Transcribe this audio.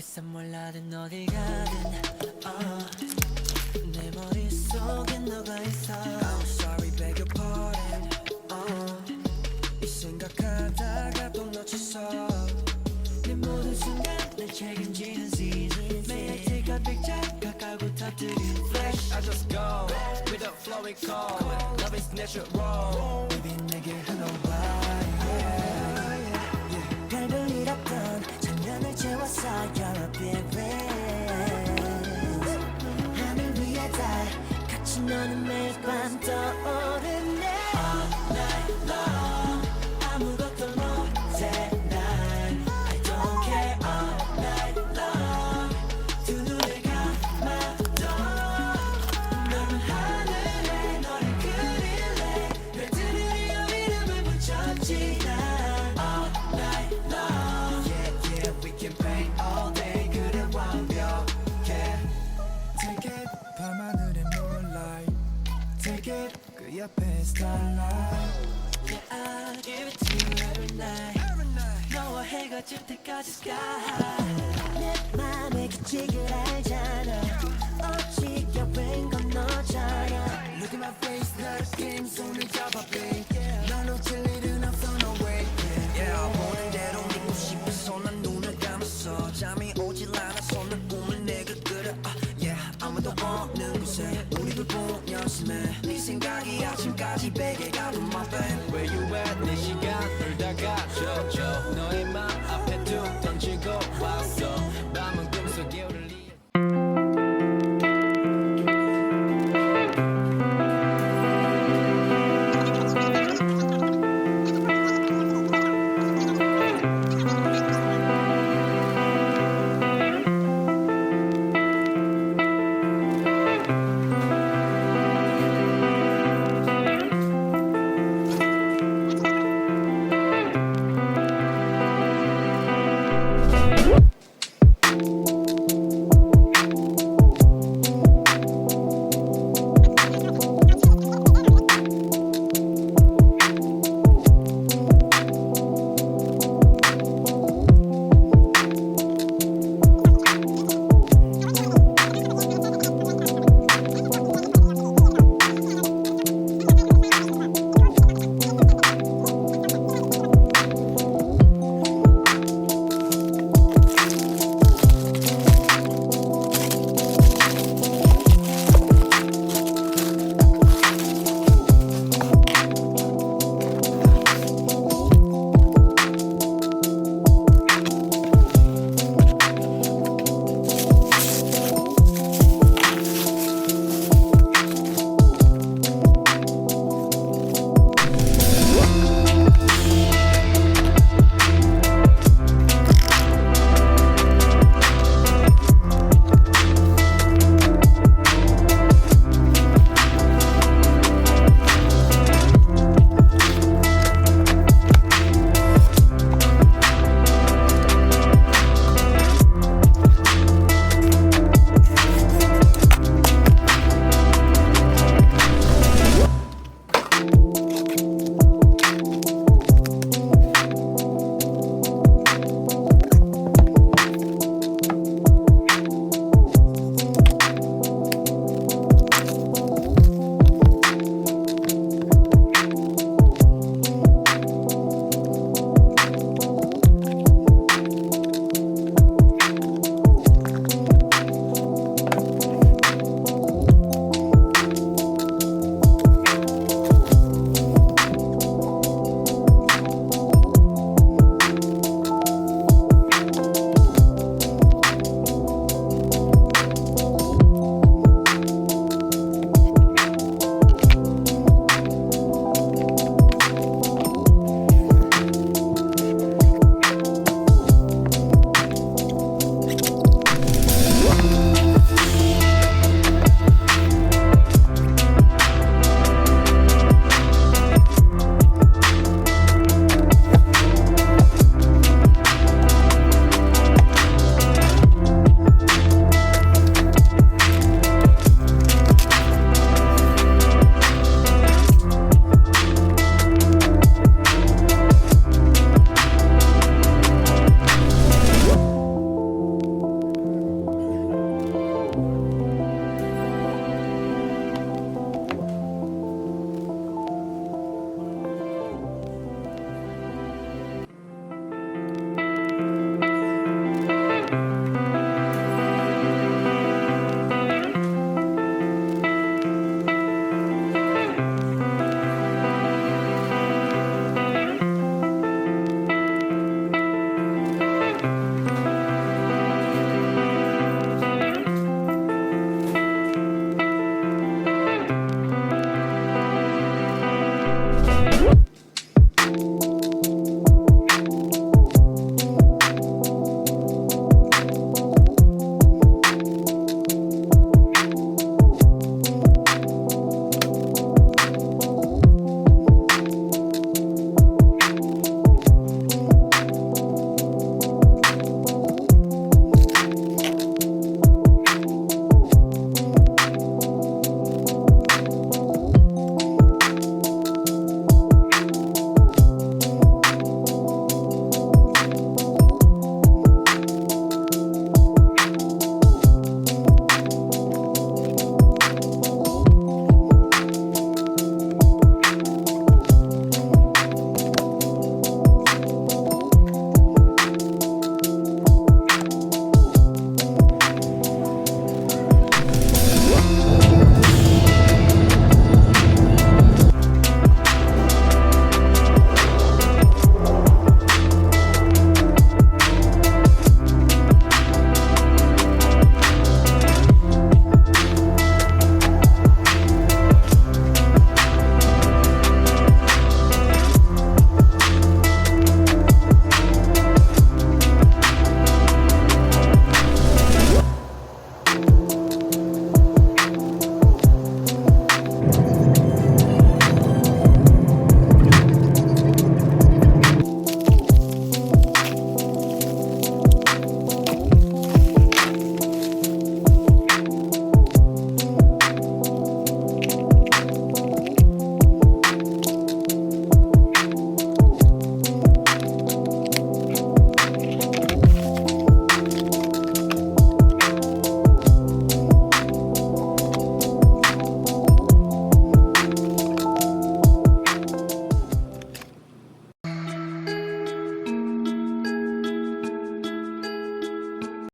어디서 몰라든 어디 가든 내 머릿속에 너가 있어 I'm sorry beg your pardon 이 생각하다가 또 놓쳤어 내 모든 순간 날 책임지는 season May I take a picture 가까고 터뜨린 flash I just go with the flow we call Love is natural Baby 내게 흘러와 별별 일 없던 장면을 채웠어 You're a big win 하늘 위에 달 같이 너는 매일 밤 떠오르네 All night long 아무것도 못해 난 I don't care all night long 두 눈을 감아도 넓은 하늘에 너를 그릴래 별들을 위어 이름을 붙였지 난 All night long Yeah yeah we can paint all day 그래 완벽해 Take it 밤하늘의 moonlight Take it 그 옆에 starlight Yeah I give it to you every night 너와 해가 질 때까지 sky high 내 맘에 규칙을 알잖아 오직 여행 건 너잖아 Look at my face 날 게임 손을 잡아 babe 날 놓칠 일은 없어 no way Yeah 보는 대로 믿고 싶어서 난 눈을 감았어 잠이 오질 않아서 난 꿈을 내가 그려 Yeah 아무도 없는 곳에 우리 둘뿐 연심해 네 생각이 아침까지 베개